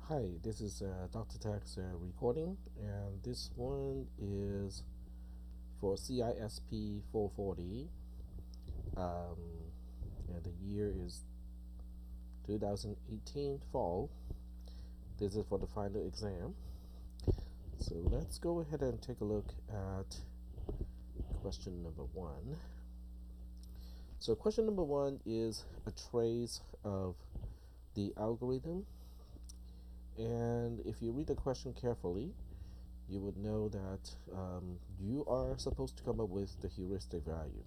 Hi, this is Dr. Tech's recording, and this one is for cisp440, um, and the year is 2018 fall. This is for the final exam. So let's go ahead and take a look at question number one. So question number one is a trace of the algorithm, and if you read the question carefully, you would know that you are supposed to come up with the heuristic value.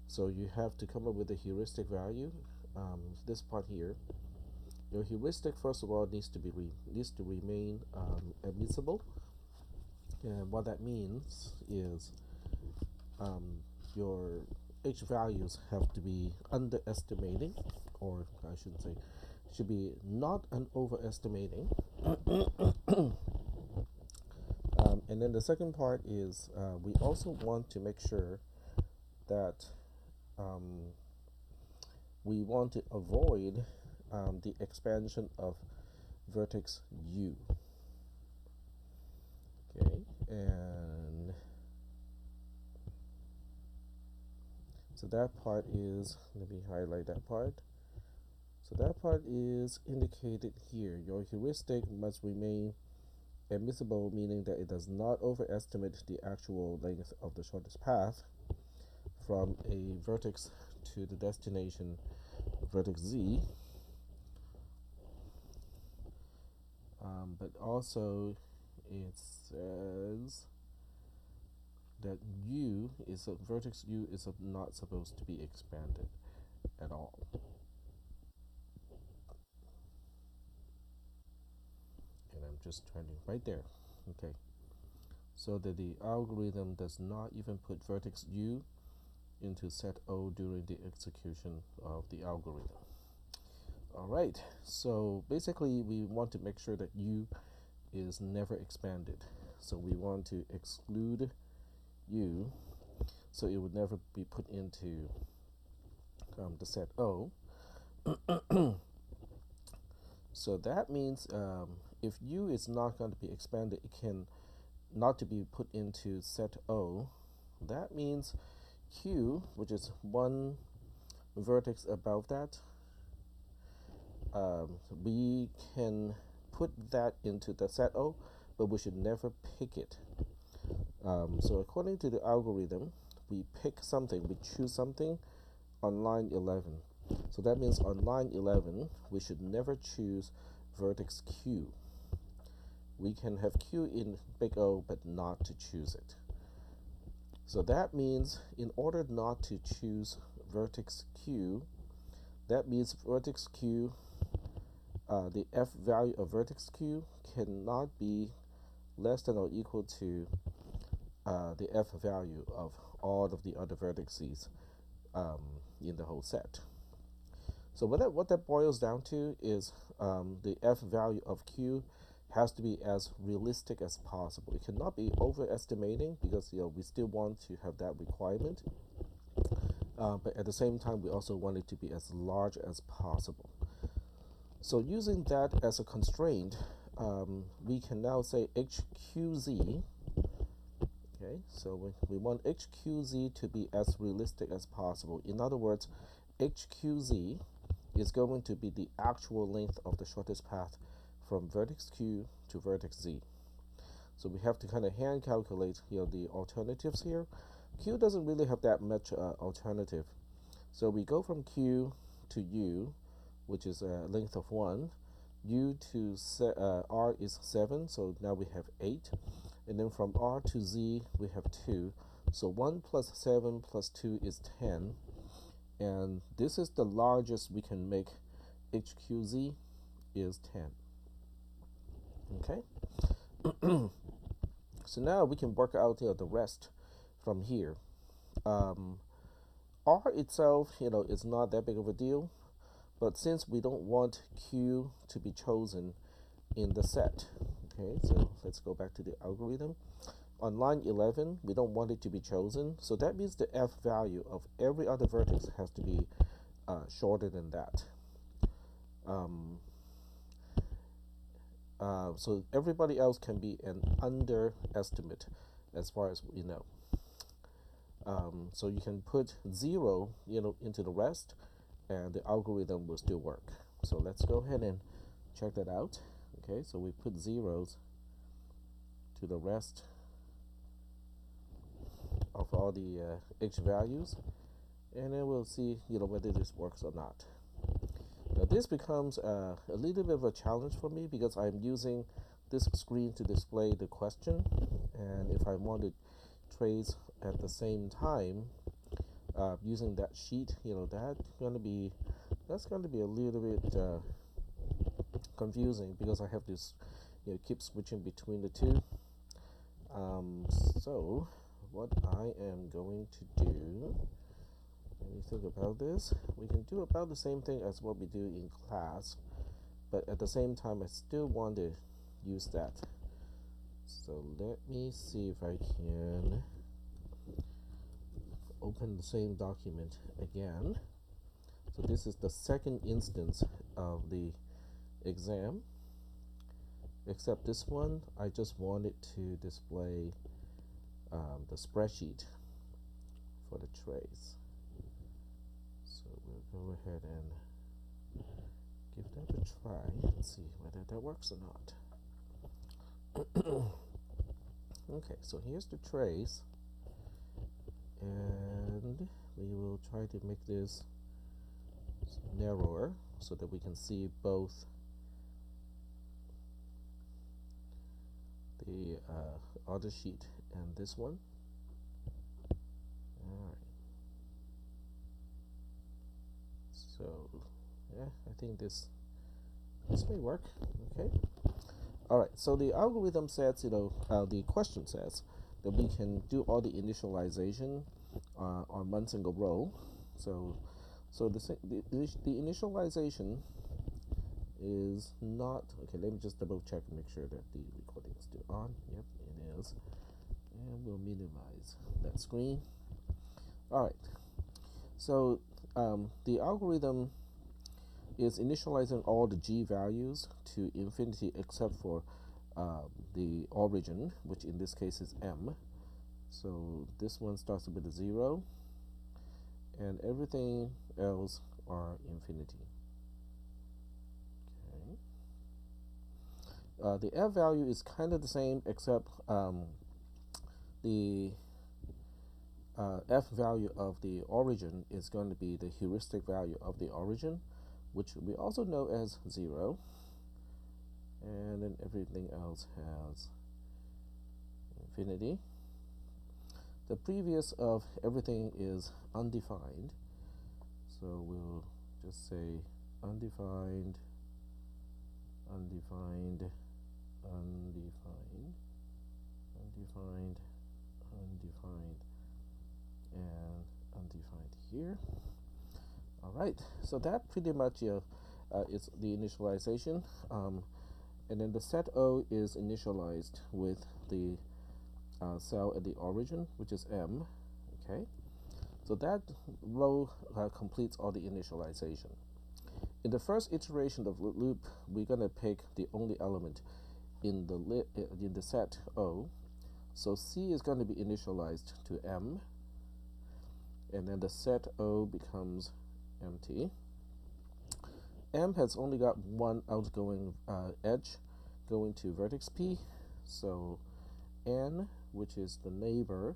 So you have to come up with the heuristic value. This part here, your heuristic first of all needs to remain admissible, and what that means is your h values have to be underestimating, or I shouldn't say, should be not an overestimating. And then the second part is we also want to make sure that um, we want to avoid the expansion of vertex u. Okay, and so that part is, let me highlight that part. So that part is indicated here. Your heuristic must remain admissible, meaning that it does not overestimate the actual length of the shortest path from a vertex to the destination vertex z, but also it says that vertex u is not supposed to be expanded at all. And I'm just trying to right there. Okay, so that the algorithm does not even put vertex u into set O during the execution of the algorithm. All right, so basically we want to make sure that u is never expanded. So we want to exclude u, so it would never be put into the set O. So that means if u is not going to be expanded, it can not to be put into set O. That means q, which is one vertex above that, we can put that into the set O, but we should never pick it. So according to the algorithm, we pick something, we choose something on line 11. So that means on line 11, we should never choose vertex q. We can have q in big O, but not to choose it. So that means in order not to choose vertex q, that means vertex q, the f value of vertex q cannot be less than or equal to the f value of all of the other vertices in the whole set. So what that boils down to is the f value of q has to be as realistic as possible. It cannot be overestimating, because we still want to have that requirement, but at the same time we also want it to be as large as possible. So using that as a constraint, we can now say hqz. Okay, so we want hqz to be as realistic as possible. In other words, hqz is going to be the actual length of the shortest path from vertex q to vertex z. So we have to kind of hand calculate the alternatives here. Q doesn't really have that much alternative. So we go from q to u, which is a length of 1. U to r is 7, so now we have 8. And then from r to z, we have 2. So 1 plus 7 plus 2 is 10. And this is the largest we can make. HQZ is 10. Okay? So now we can work out the rest from here. R itself, is not that big of a deal. But since we don't want Q to be chosen in the set, okay, so let's go back to the algorithm. On line 11, we don't want it to be chosen, so that means the F value of every other vertex has to be shorter than that. So everybody else can be an underestimate as far as we know. So you can put 0, into the rest, and the algorithm will still work. So let's go ahead and check that out. Okay, so we put zeros to the rest of all the h values, and then we'll see whether this works or not. Now this becomes a little bit of a challenge for me because I'm using this screen to display the question, and if I want to trace at the same time using that sheet, that's going to be a little bit confusing because I have to keep switching between the two. So what I am going to do, let me think about this. We can do about the same thing as what we do in class, but at the same time I still want to use that. So let me see if I can open the same document again. So this is the second instance of the exam, except this one I just wanted to display the spreadsheet for the trace. So we'll go ahead and give that a try and see whether that works or not. Okay, so here's the trace, and we will try to make this narrower so that we can see both the other sheet and this one. Alright, so yeah, I think this may work. Okay. Alright, so the algorithm says, the question says that we can do all the initialization on one single row. So the initialization is not, okay, let me just double check and make sure that the recording is still on. Yep, it is. And we'll minimize that screen. Alright, so the algorithm is initializing all the g values to infinity except for the origin, which in this case is m. So this one starts with a 0, and everything else are infinity. Okay. The f value is kind of the same, except the f value of the origin is going to be the heuristic value of the origin, which we also know as 0, and then everything else has infinity. The previous of everything is undefined, so we'll just say undefined, undefined, undefined, undefined, undefined, and undefined here. Alright, so that pretty much is the initialization, and then the set O is initialized with the cell at the origin, which is M. Okay, so that row completes all the initialization. In the first iteration of the loop, we're going to pick the only element in the set O. So C is going to be initialized to M, and then the set O becomes empty. M has only got one outgoing edge going to vertex P, so N, which is the neighbor,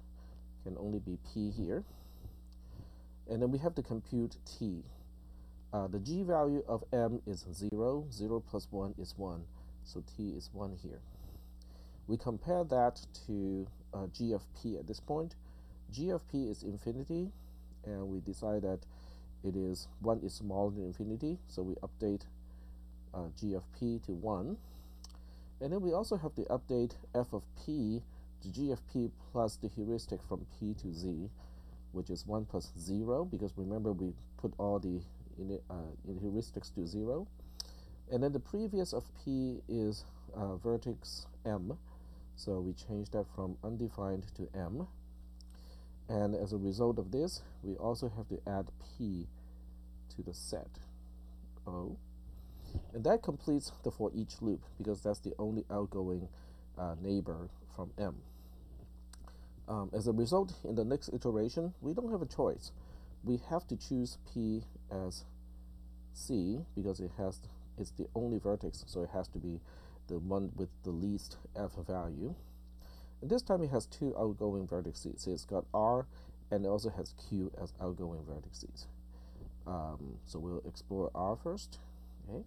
can only be P here. And then we have to compute T. The G value of M is 0. 0 plus 1 is 1, so T is 1 here. We compare that to G of P at this point. G of P is infinity, and we decide that 1 is smaller than infinity, so we update G of P to 1. And then we also have to update F of P to G of P plus the heuristic from P to Z, which is 1 plus 0, because remember we put all the heuristics to 0. And then the previous of P is vertex M, so we change that from undefined to M. And as a result of this, we also have to add P to the set O. And that completes the for each loop because that's the only outgoing neighbor from M. As a result, in the next iteration, we don't have a choice. We have to choose P as C because it's the only vertex, so it has to be the one with the least F value. And this time it has two outgoing vertices. So it's got R and it also has Q as outgoing vertices. So we'll explore R first. Okay.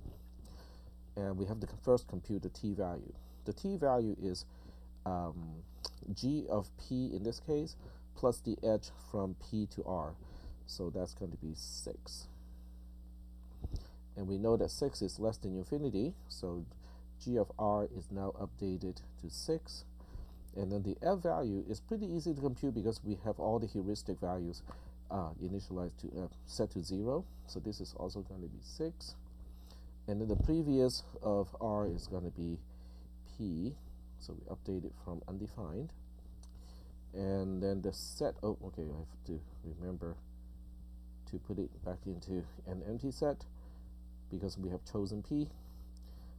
And we have to first compute the T value. The T value is G of P in this case plus the edge from P to R. So that's going to be 6. And we know that 6 is less than infinity, so G of R is now updated to 6. And then the F value is pretty easy to compute because we have all the heuristic values initialized to set to 0. So this is also going to be 6. And then the previous of R is going to be P. So we update it from undefined. And then the set, oh, okay, I have to remember to put it back into an empty set because we have chosen P.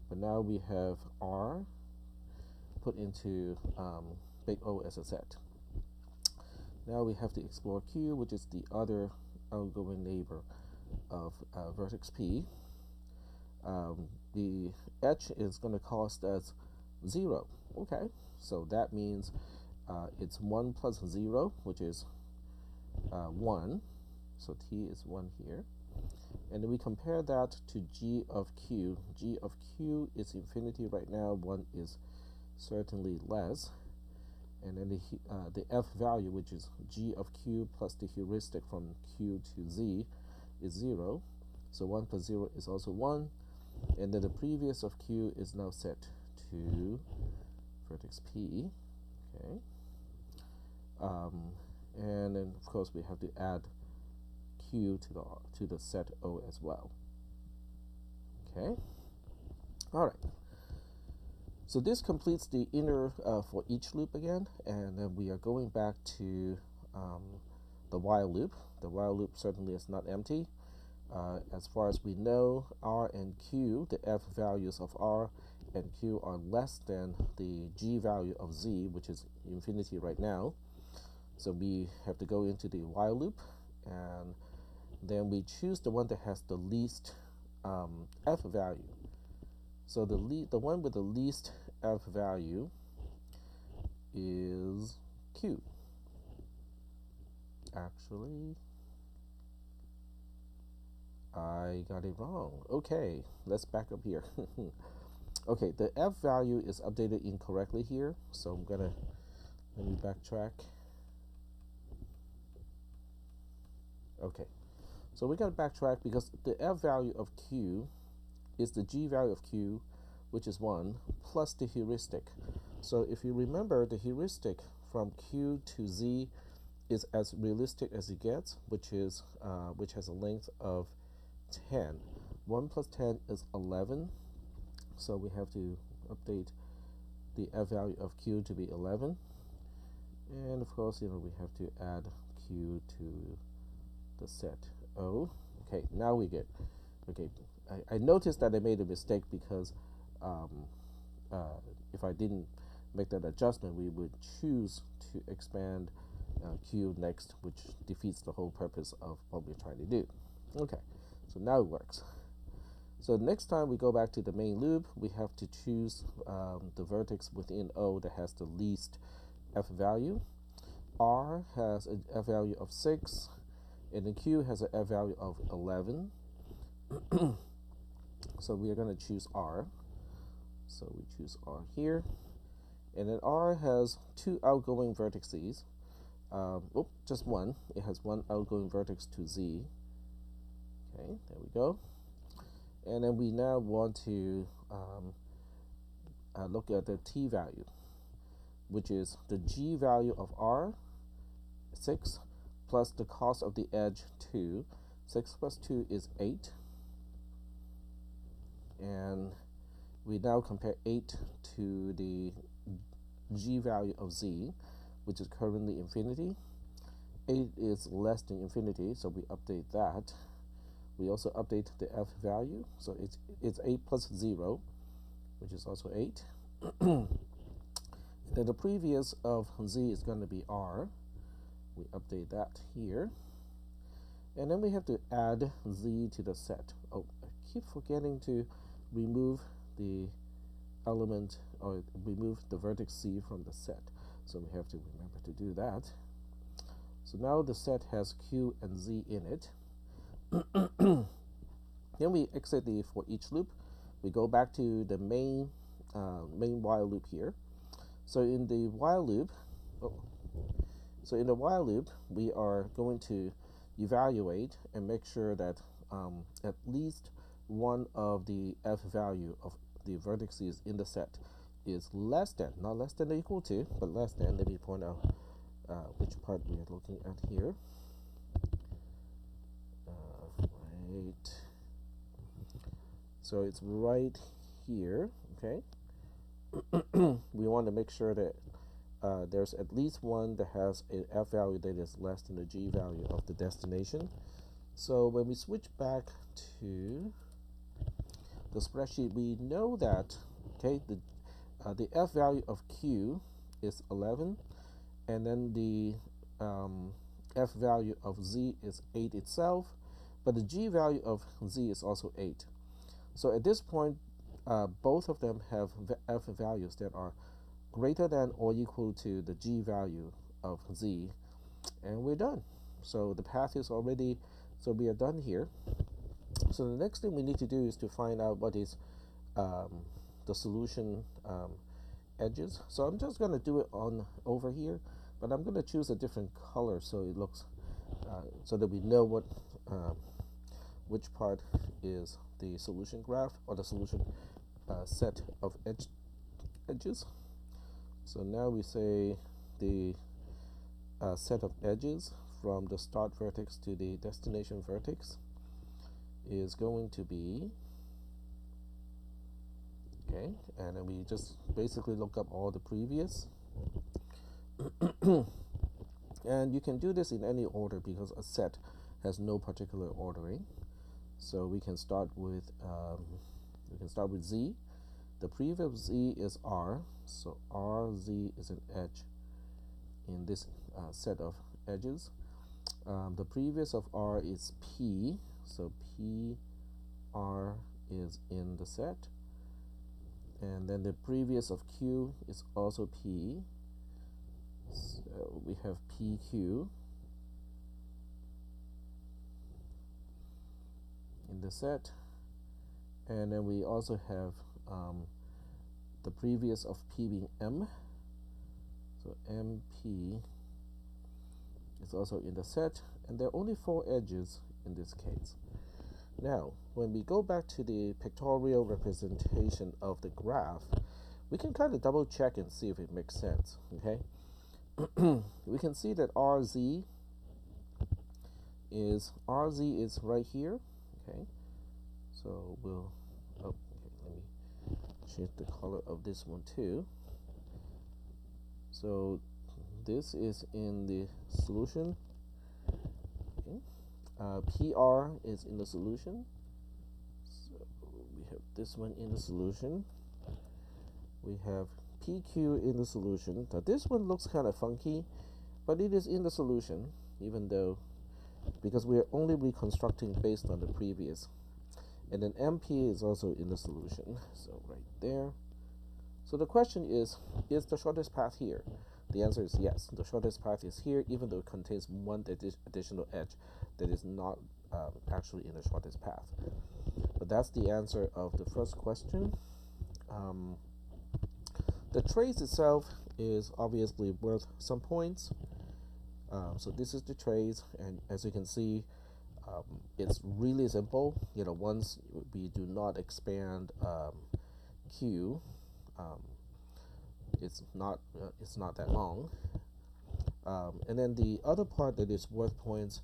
But now we have R put into big O as a set. Now we have to explore Q, which is the other outgoing neighbor of vertex P. The edge is going to cost us 0. Okay, so that means it's 1 plus 0, which is 1. So T is 1 here. And then we compare that to G of Q. G of Q is infinity right now. 1 is certainly less. And then the F value, which is G of Q plus the heuristic from Q to Z, is 0. So 1 plus 0 is also 1. And then the previous of Q is now set to vertex P. Okay. And then of course we have to add Q to the set O as well. Okay. All right. So this completes the inner for each loop again, and then we are going back to the while loop. The while loop certainly is not empty. As far as we know, R and Q, the F values of R and Q are less than the G value of Z, which is infinity right now. So we have to go into the while loop, and then we choose the one that has the least F value. So the one with the least F value is Q. Actually, I got it wrong. Okay, let's back up here. Okay, the F value is updated incorrectly here, so let me backtrack. Okay, so we got to backtrack because the F value of Q is the G value of Q, which is 1, plus the heuristic. So if you remember, the heuristic from Q to Z is as realistic as it gets, which has a length of 10. 1 plus 10 is 11. So we have to update the F value of Q to be 11. And of course, we have to add Q to the set O. Okay, now we get, okay, I noticed that I made a mistake because if I didn't make that adjustment, we would choose to expand Q next, which defeats the whole purpose of what we're trying to do. Okay, so now it works. So next time we go back to the main loop, we have to choose the vertex within O that has the least F value. R has an F value of 6, and then Q has an F value of 11. So we are going to choose R. So we choose R here. And then R has 2 outgoing vertices. Just one. It has 1 outgoing vertex to Z. Okay, there we go. And then we now want to look at the T value, which is the G value of R, 6, plus the cost of the edge, 2. 6 plus 2 is 8. And we now compare 8 to the G value of Z, which is currently infinity. 8 is less than infinity, so we update that. We also update the f value, so it's 8 plus 0, which is also 8. Then the previous of z is going to be r. We update that here. And then we have to add z to the set. Oh, I keep forgetting to remove the element, or remove the vertex c from the set. So we have to remember to do that. So now the set has q and z in it. Then we exit the for each loop. We go back to the main while loop here. So in the while loop, we are going to evaluate and make sure that at least one of the f value of the vertices in the set is less than, not less than or equal to, but less than. Let me point out which part we are looking at here. Right. So it's right here, okay? We want to make sure that there's at least one that has an f value that is less than the g value of the destination. So when we switch back to the spreadsheet, we know that, okay, the f value of q is 11, and then the f value of z is 8 itself, but the g value of z is also 8. So at this point, both of them have f values that are greater than or equal to the g value of z, and we're done. So the path is already, so we are done here. So the next thing we need to do is to find out what is the solution edges. So I'm just going to do it on over here, but I'm going to choose a different color so it looks so that we know what which part is the solution graph or the solution set of edges. So now we say the set of edges from the start vertex to the destination vertex is going to be, okay, and then we just basically look up all the previous. And you can do this in any order because a set has no particular ordering. So we can start with z. The previous of z is r, so rz is an edge in this set of edges. The previous of r is p, so pr is in the set. And then the previous of q is also p, so we have pq in the set. And then we also have the previous of p being m, so mp is also in the set, and there are only 4 edges in this case. Now, when we go back to the pictorial representation of the graph, we can kind of double check and see if it makes sense, okay? We can see that RZ is right here, okay? So we'll, oh, okay, let me change the color of this one too. So this is in the solution, okay? PR is in the solution, so we have this one in the solution. We have PQ in the solution. Now this one looks kind of funky, but it is in the solution, even though, because we are only reconstructing based on the previous. And then MP is also in the solution, so right there. So the question is the shortest path here? The answer is yes. The shortest path is here, even though it contains one additional edge that is not actually in the shortest path. But that's the answer of the first question. The trace itself is obviously worth some points. So this is the trace, and as you can see, it's really simple. You know, once we do not expand Q, it's not that long. And then the other part that is worth points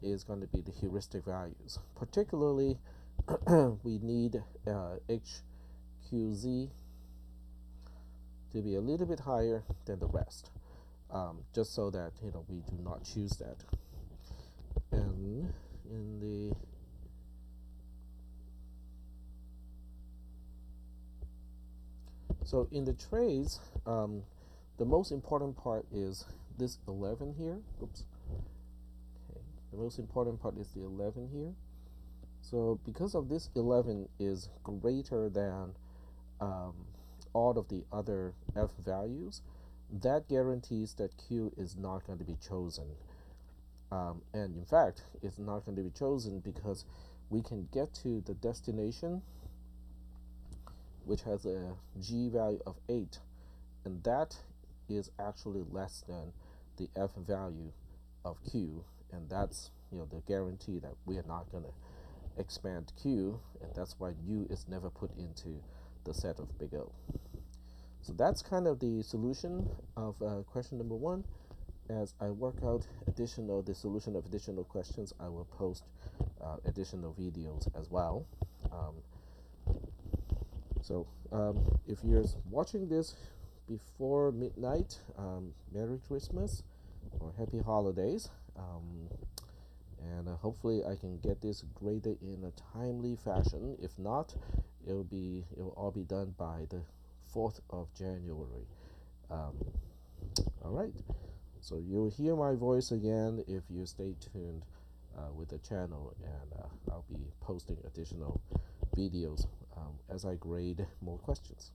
is going to be the heuristic values. Particularly, we need HQZ to be a little bit higher than the rest, just so that we do not choose that. And in the So in the trays, the most important part is this 11 here. Oops. Okay. The most important part is the 11 here. So because of this 11 is greater than all of the other f values, that guarantees that q is not going to be chosen. And in fact, it's not going to be chosen because we can get to the destination, which has a g value of 8, and that is actually less than the f value of q, and that's the guarantee that we are not going to expand q, and that's why u is never put into the set of big O. So that's kind of the solution of question number 1. As I work out the solution of additional questions, I will post additional videos as well. If you're watching this before midnight, Merry Christmas or Happy Holidays. And hopefully I can get this graded in a timely fashion. If not, it will all be done by the 4th of January. All right. So you'll hear my voice again if you stay tuned with the channel, and I'll be posting additional videos as I grade more questions.